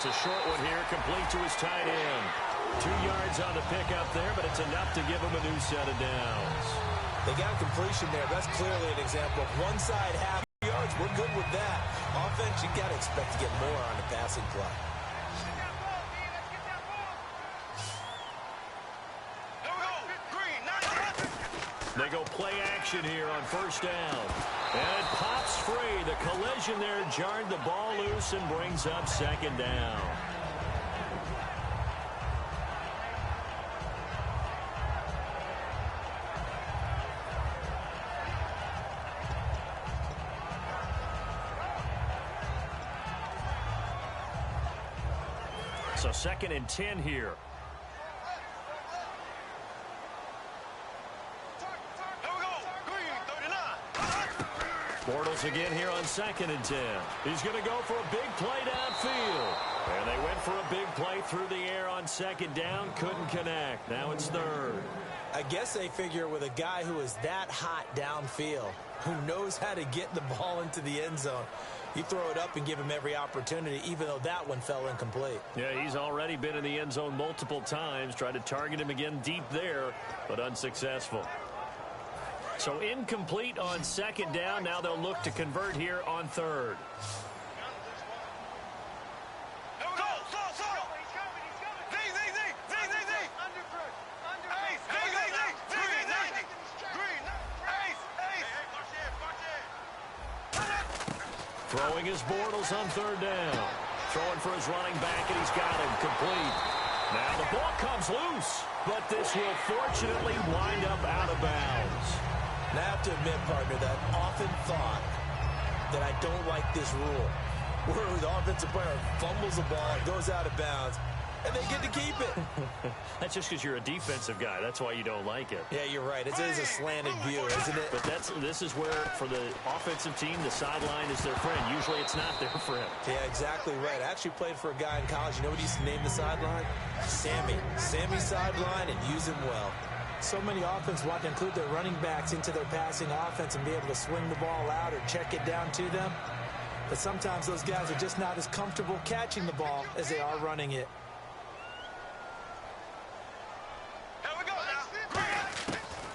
It's a short one here, complete to his tight end. 2 yards on the pickup there, but it's enough to give him a new set of downs. They got completion there. That's clearly an example of one side half yards. We're good with that. Offense, you got to expect to get more on the passing play. They go play action here on first down. And it pops free. The collision there jarred the ball loose and brings up second down. So 2nd and 10 here. Bortles again here on 2nd and 10. He's going to go for a big play downfield. And they went for a big play through the air on 2nd down. Couldn't connect. Now it's 3rd. I guess they figure with a guy who is that hot downfield, who knows how to get the ball into the end zone, you throw it up and give him every opportunity, even though that one fell incomplete. Yeah, he's already been in the end zone multiple times. Tried to target him again deep there, but unsuccessful. So incomplete on 2nd down. Now they'll look to convert here on 3rd. Throwing his Bortles on 3rd down. Throwing for his running back, and he's got him complete. Now the ball comes loose, but this will fortunately wind up out of bounds. And I have to admit, partner, that I often thought that I don't like this rule, where the offensive player fumbles the ball, goes out of bounds, and they get to keep it. That's just because you're a defensive guy. That's why you don't like it. Yeah, you're right. It is a slanted view, isn't it? But this is where, for the offensive team, the sideline is their friend. Usually it's not their friend. Yeah, exactly right. I actually played for a guy in college. You know what he used to name the sideline? Sammy. Sammy sideline, and use him well. So many offenses want to include their running backs into their passing offense and be able to swing the ball out or check it down to them. But sometimes those guys are just not as comfortable catching the ball as they are running it.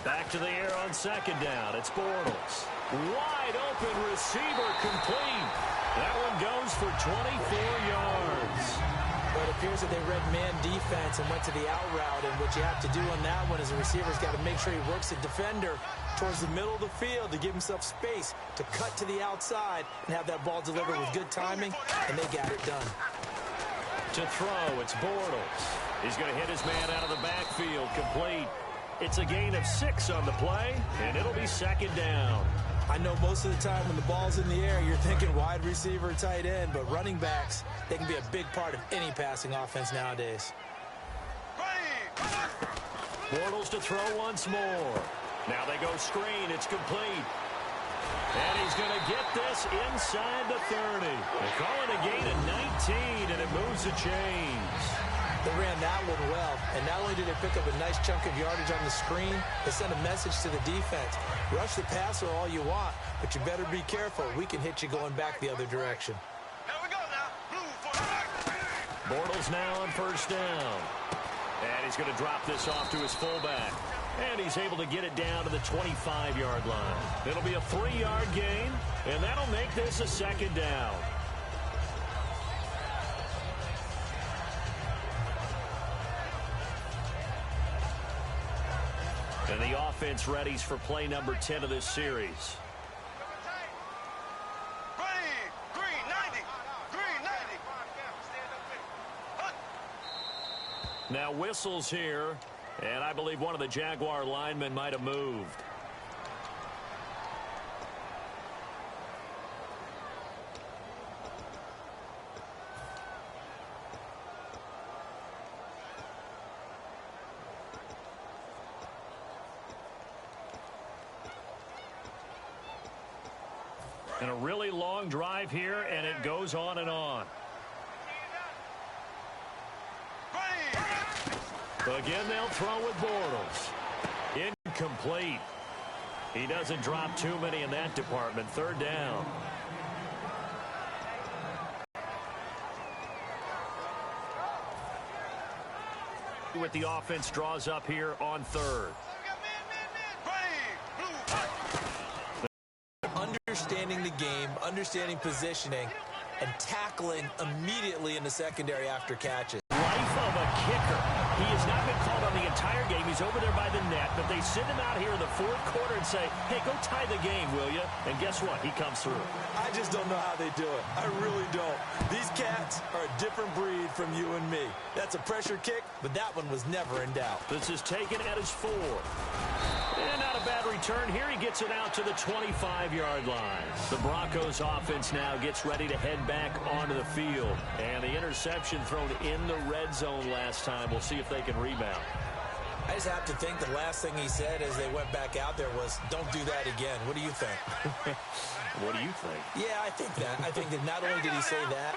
Back to the air on 2nd down. It's Bortles. Wide open receiver complete. That one goes for 24 yards. But it appears that they read man defense and went to the out route. And what you have to do on that one is the receiver's got to make sure he works the defender towards the middle of the field to give himself space to cut to the outside and have that ball delivered with good timing, and they got it done. To throw, it's Bortles. He's going to hit his man out of the backfield, complete. It's a gain of 6 on the play, and it'll be 2nd down. I know most of the time when the ball's in the air, you're thinking wide receiver, tight end, but running backs, they can be a big part of any passing offense nowadays. Bortles to throw once more. Now they go screen. It's complete. And he's going to get this inside the 30. They call it a gain of 19, and it moves the chains. They ran that one well, and not only did they pick up a nice chunk of yardage on the screen, they sent a message to the defense. Rush the passer all you want, but you better be careful. We can hit you going back the other direction. Bortles now on 1st down. And he's going to drop this off to his fullback. And he's able to get it down to the 25-yard line. It'll be a 3-yard gain, and that'll make this a 2nd down. And the offense readies for play number 10 of this series. Now whistles here, and I believe one of the Jaguar linemen might have moved. And a really long drive here, and it goes on and on. Again, they'll throw with Bortles. Incomplete. He doesn't drop too many in that department. 3rd down. With the offense draws up here on third. Understanding the game, understanding positioning, and tackling immediately in the secondary after catches. Life of a kicker. He has not been called on the entire game. He's over there by the net, but they send him out here in the fourth quarter and say, hey, go tie the game, will you? And guess what? He comes through. I just don't know how they do it. I really don't. These cats are a different breed from you and me. That's a pressure kick, but that one was never in doubt. This is taken at his 4. And not a bad return. Here he gets it out to the 25-yard line. The Broncos offense now gets ready to head back onto the field. And the interception thrown in the red zone last time. We'll see if they can rebound. I just have to think the last thing he said as they went back out there was, don't do that again. What do you think? What do you think? Yeah, I think that. I think that not only did he say that,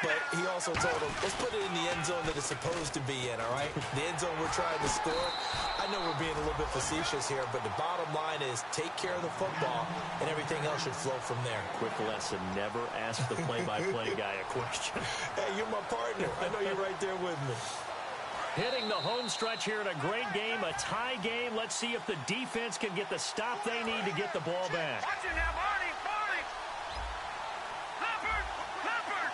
but he also told him, let's put it in the end zone that it's supposed to be in, all right? The end zone we're trying to score. I know we're being a little bit facetious here, but the bottom line is take care of the football, and everything else should flow from there. Quick lesson, never ask the play-by-play guy a question. Hey, you're my partner. I know you're right there with me. Hitting the home stretch here in a great game, a tie game. Let's see if the defense can get the stop they need to get the ball back. Watch it now, Barney, Barney. Leopard, Leopard.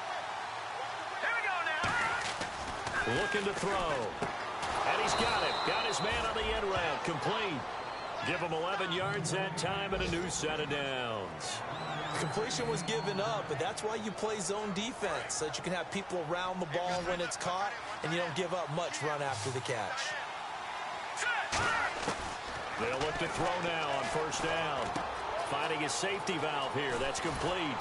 Here we go now. Looking to throw. And he's got it. Got his man on the end route. Complete. Give him 11 yards that time and a new set of downs. Completion was given up, but that's why you play zone defense, so that you can have people around the ball when it's caught, and you don't give up much run after the catch. They'll look to throw now on first down. Finding his safety valve here. That's complete.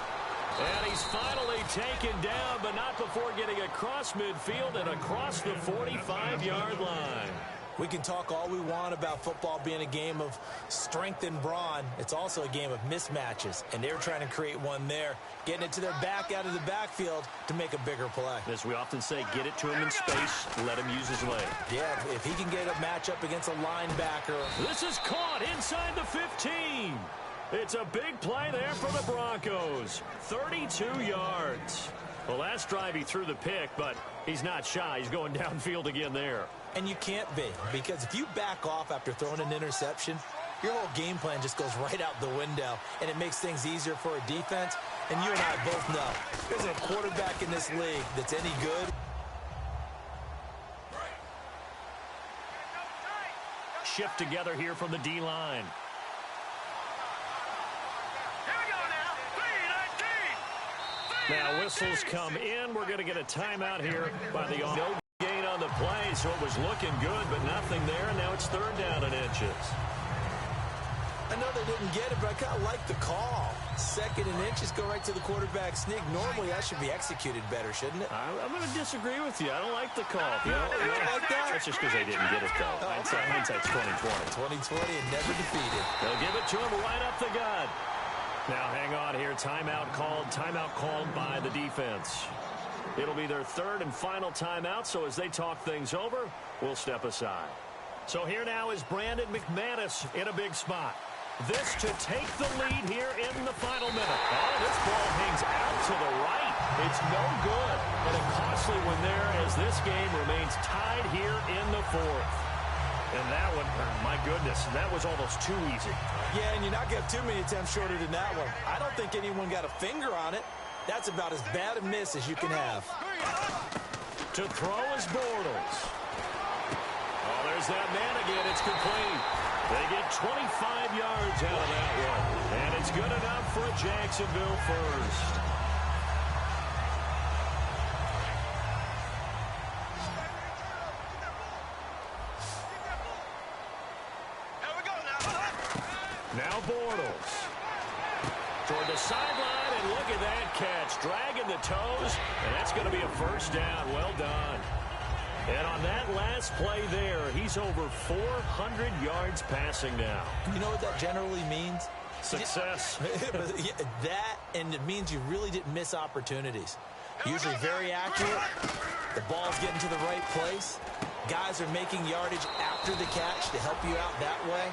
And he's finally taken down, but not before getting across midfield and across the 45-yard line. We can talk all we want about football being a game of strength and brawn. It's also a game of mismatches, and they're trying to create one there, getting it to their back out of the backfield to make a bigger play. As we often say, get it to him in space, let him use his leg. Yeah, if he can get a matchup against a linebacker. This is caught inside the 15. It's a big play there for the Broncos. 32 yards. Well, last drive he threw the pick, but he's not shy. He's going downfield again there. And you can't be, because if you back off after throwing an interception, your whole game plan just goes right out the window, and it makes things easier for a defense. And you and I both know, there's a quarterback in this league that's any good. Shift together here from the D-line. Now whistles come in. We're going to get a timeout here by the no gain on the play, so it was looking good, but nothing there, and now it's third down and inches. I know they didn't get it, but I kind of like the call. Second and inches, go right to the quarterback sneak. Normally, that should be executed better, shouldn't it? I'm going to disagree with you. I don't like the call. You don't like that? That's just because they didn't get it, though. Hindsight's 2020. 2020 and never defeated. They'll give it to him right up the gut. Now, hang on here. Timeout called by the defense. It'll be their third and final timeout, so as they talk things over, we'll step aside. So here now is Brandon McManus in a big spot. This to take the lead here in the final minute. Oh, this ball hangs out to the right. It's no good. And a costly one there as this game remains tied here in the fourth. And that one, my goodness, that was almost too easy. Yeah, and you're not going to have too many attempts shorter than that one. I don't think anyone got a finger on it. That's about as bad a miss as you can have. To throw is Bortles. Oh, there's that man again. It's complete. They get 25 yards out of that one. And it's good enough for a Jacksonville first. Now Bortles toward the sideline, and look at that catch. Dragging the toes, and that's going to be a first down. Well done. And on that last play there, he's over 400 yards passing now. You know what that generally means? Success. That, and it means you really didn't miss opportunities. Usually very accurate. The ball's getting to the right place. Guys are making yardage after the catch to help you out that way.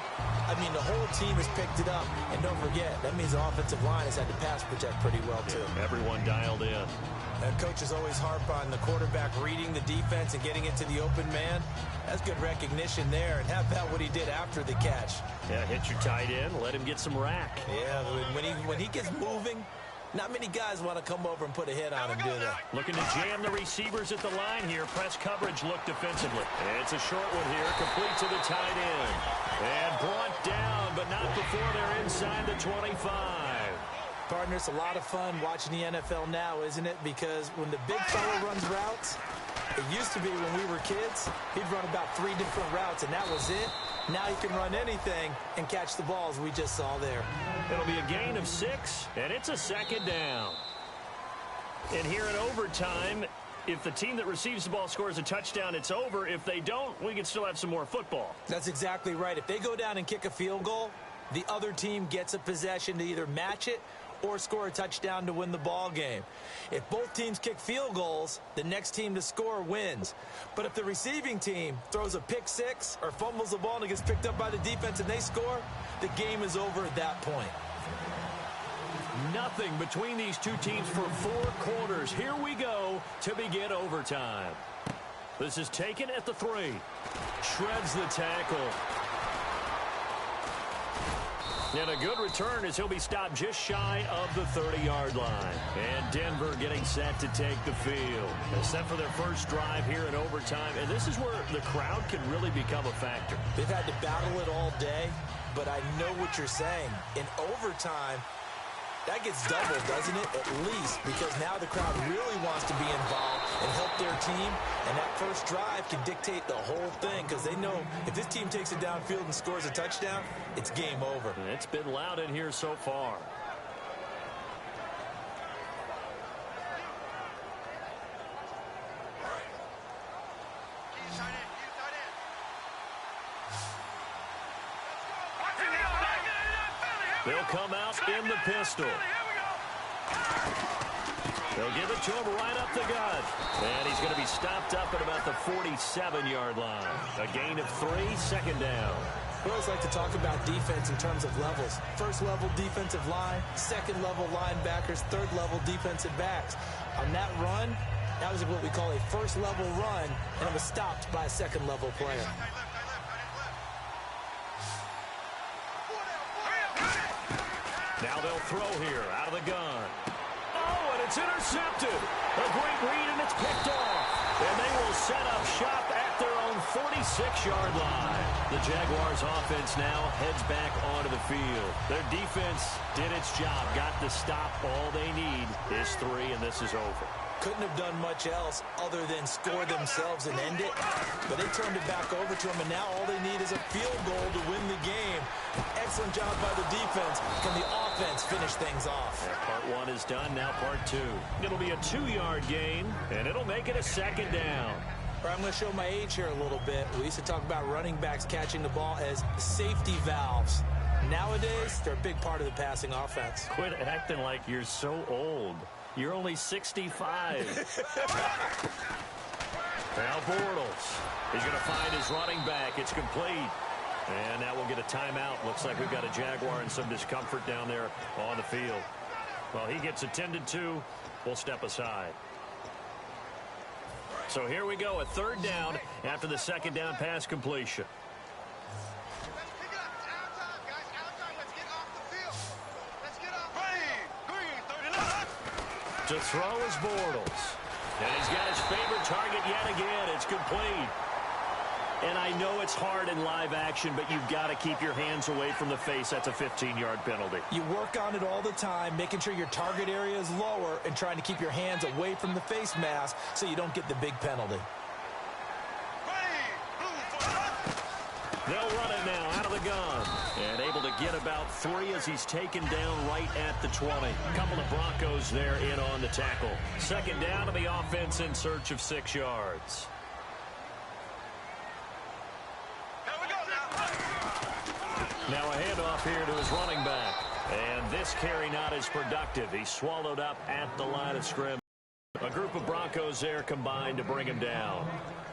I mean, the whole team has picked it up. And don't forget, that means the offensive line has had to pass protect pretty well, too. Yeah, everyone dialed in. Coaches always harp on the quarterback reading the defense and getting it to the open man. That's good recognition there. And how about what he did after the catch? Yeah, hit your tight end, let him get some rack. Yeah, when he gets moving, not many guys want to come over and put a hit on him, do they? Looking to jam the receivers at the line here. Press coverage look defensively. It's a short one here, complete to the tight end. And brought down, but not before they're inside the 25. Partner, it's a lot of fun watching the NFL now, isn't it? Because when the big fella runs routes, it used to be when we were kids, he'd run about 3 different routes, and that was it. Now he can run anything and catch the balls we just saw there. It'll be a gain of 6, and it's a second down. And here in overtime, if the team that receives the ball scores a touchdown, it's over. If they don't, we can still have some more football. That's exactly right. If they go down and kick a field goal, the other team gets a possession to either match it or score a touchdown to win the ball game. If both teams kick field goals, the next team to score wins. But if the receiving team throws a pick six or fumbles the ball and it gets picked up by the defense and they score, the game is over at that point. Nothing between these two teams for 4 quarters. Here we go to begin overtime. This is taken at the 3. Shreds the tackle. And a good return as he'll be stopped just shy of the 30-yard line. And Denver getting set to take the field. They're set for their first drive here in overtime. And this is where the crowd can really become a factor. They've had to battle it all day, but I know what you're saying. In overtime, that gets doubled, doesn't it? At least, because now the crowd really wants to be involved and help their team. And that first drive can dictate the whole thing because they know if this team takes it downfield and scores a touchdown, it's game over. And it's been loud in here so far. They'll come out in the pistol. They'll give it to him right up the gut. And he's going to be stopped up at about the 47-yard line. A gain of 3, second down. We always like to talk about defense in terms of levels. First level defensive line, second level linebackers, third level defensive backs. On that run, that was what we call a first level run, and it was stopped by a second level player. Now they'll throw here out of the gun. Oh, and it's intercepted. A great read, and it's picked off. And they will set up shop at their own 46-yard line. The Jaguars' offense now heads back onto the field. Their defense did its job, got the stop. All they need is 3, and this is over. Couldn't have done much else other than score themselves and end it. But they turned it back over to them, and now all they need is a field goal to win the game. Excellent job by the defense. Can the offense finish things off? Yeah, part 1 is done, now part 2. It'll be a 2-yard gain, and it'll make it a second down. I'm going to show my age here a little bit. We used to talk about running backs catching the ball as safety valves. Nowadays, they're a big part of the passing offense. Quit acting like you're so old. You're only 65. Now Bortles. He's going to find his running back. It's complete. And now we'll get a timeout. Looks like we've got a Jaguar in some discomfort down there on the field. Well, he gets attended to. We'll step aside. So here we go, a 3rd down after the second down pass completion. To throw is Bortles. And he's got his favorite target yet again. It's complete. And I know it's hard in live action, but you've got to keep your hands away from the face. That's a 15-yard penalty. You work on it all the time, making sure your target area is lower and trying to keep your hands away from the face mask so you don't get the big penalty. They'll run it now out of the gun. And able to get about 3 as he's taken down right at the 20. A couple of Broncos there in on the tackle. Second down to the offense in search of 6 yards. Now a handoff here to his running back. And this carry not as productive. He's swallowed up at the line of scrimmage. A group of Broncos there combined to bring him down.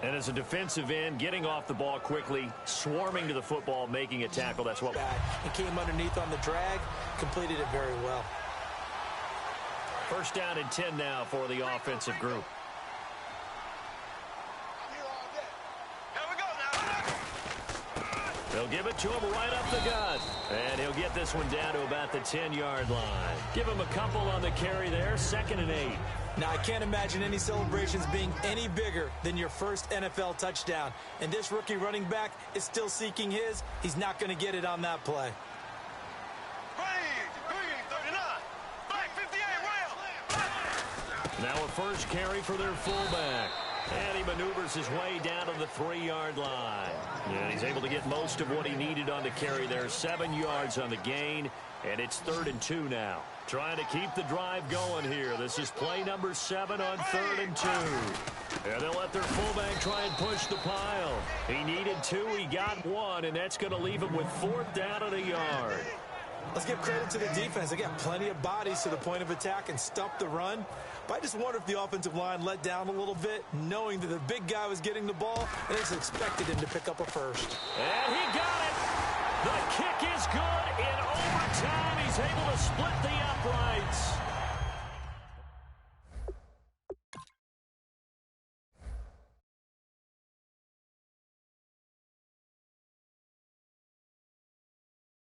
And as a defensive end, getting off the ball quickly, swarming to the football, making a tackle. That's what... He came underneath on the drag, completed it very well. First down and 10 now for the offensive group. Here we go now. They'll give it to him right up the gut. And he'll get this one down to about the 10-yard line. Give him a couple on the carry there, 2nd and 8. Now, I can't imagine any celebrations being any bigger than your first NFL touchdown. And this rookie running back is still seeking his. He's not going to get it on that play. 39, flag 58, rail. Now a first carry for their fullback. And he maneuvers his way down to the 3-yard line. And he's able to get most of what he needed on the carry there. 7 yards on the gain. And it's 3rd and 2 now. Trying to keep the drive going here. This is play number 7 on 3rd and 2. And they'll let their fullback try and push the pile. He needed 2. He got 1. And that's going to leave him with 4th down and a yard. Let's give credit to the defense. They got plenty of bodies to the point of attack and stop the run. But I just wonder if the offensive line let down a little bit, knowing that the big guy was getting the ball, and they just expected him to pick up a first. And he got it. The kick is good in overtime. He's able to split the uprights.